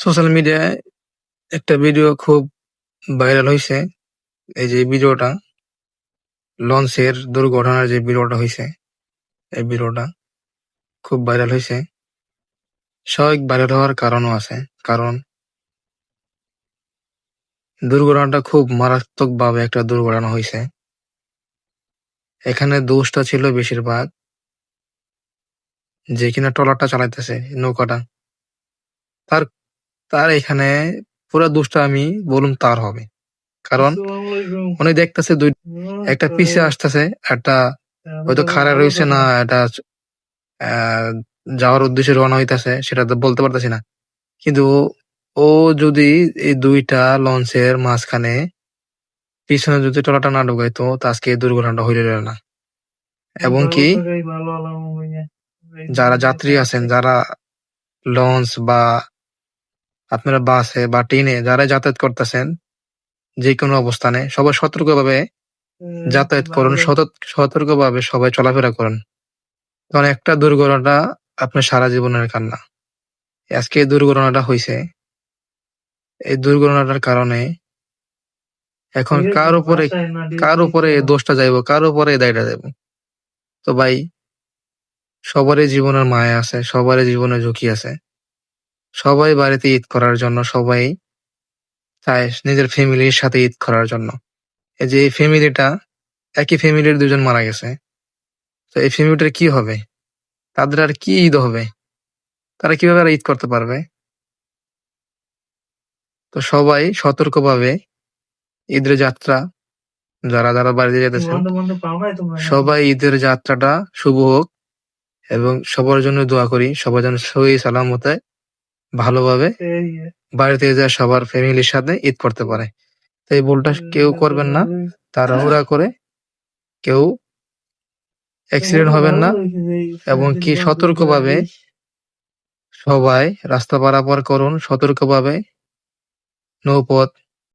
Social মিডিয়ায় একটা video খুব ভাইরাল হইছে। এই যে ভিডিওটা লঞ্চের দুর্ঘটনার যে ভিডিওটা হইছে, এই ভিডিওটা খুব ভাইরাল হইছে। স্বাভাবিক ভাইরাল হওয়ার কারণও আছে। কারণ দুর্ঘটনাটা খুব মারাত্মকভাবে একটা দুর্ঘটনা হইছে। এখানে দোষটা ছিল বেশিরভাগ যে কিনা ট্রলারটা চালাইতেছে, নৌকাটা। তার তার এখানে পুরা দোষটা আমি বলুম তার হবে। কারণ উনি দেখতেছে একটা পিছে আসতেছে, একটা হয়তো খাড়া রয়েছে না এটা আহ যাওয়ার উদ্দেশ্যে রওনা হইতাছে সেটা তো বলতে পারতেছি না। কিন্তু ও যদি এই দুইটা লঞ্চের মাঝখানে পিছনে যদি ট্রলারটা না ঢুকাইতো তো আজকে এই দুর্ঘটনাটা হইল না। এবং কি যারা যাত্রী আছেন, যারা লঞ্চ বা আপনারা বাসে বা ট্রেনে যারা যাতায়াত করতেছেন, যে কোনো অবস্থানে সবাই সতর্কভাবে যাতায়াত করুন, সতর্কভাবে সবাই চলাফেরা করুন। কারণ একটা দুর্ঘটনা আপনার সারা জীবনের কান্না। আজকে এই দুর্ঘটনাটা হইছে, এই দুর্ঘটনাটার কারণে এখন কার উপরে এই দোষটা যাইব, কার উপরে এই দায়টা যাইব? তো ভাই, সবারই জীবনের মায়া আছে, সবারই জীবনে ঝুঁকি আছে। সবাই বাড়িতে ঈদ করার জন্য, সবাই চায় নিজের ফ্যামিলির সাথে ঈদ করার জন্য। এই যে এই ফ্যামিলিটা, একই ফ্যামিলির দুজন মারা গেছে। তো এই ফ্যামিলিটার কি হবে? তাদের আর কি ঈদ হবে? তারা কিভাবে আর ঈদ করতে পারবে? তো সবাই সতর্কভাবে ঈদের যাত্রা, যারা বাড়িতে যেতেছেন, সবাই ঈদের যাত্রাটা শুভ হোক এবং সবার জন্য দোয়া করি। সবার যেন সহি সালামতে ভালোভাবে বাড়িতে যায় সবার ফ্যামিলির সাথে ঈদ করতে পারে। তো এই ভুলটা কেউ করবেন না। তাড়াহুড়া করে কেউ অ্যাক্সিডেন্ট হবেন না এবং কি সতর্কভাবে সবাই রাস্তা পারাপার করুন, সতর্কভাবে নৌপথ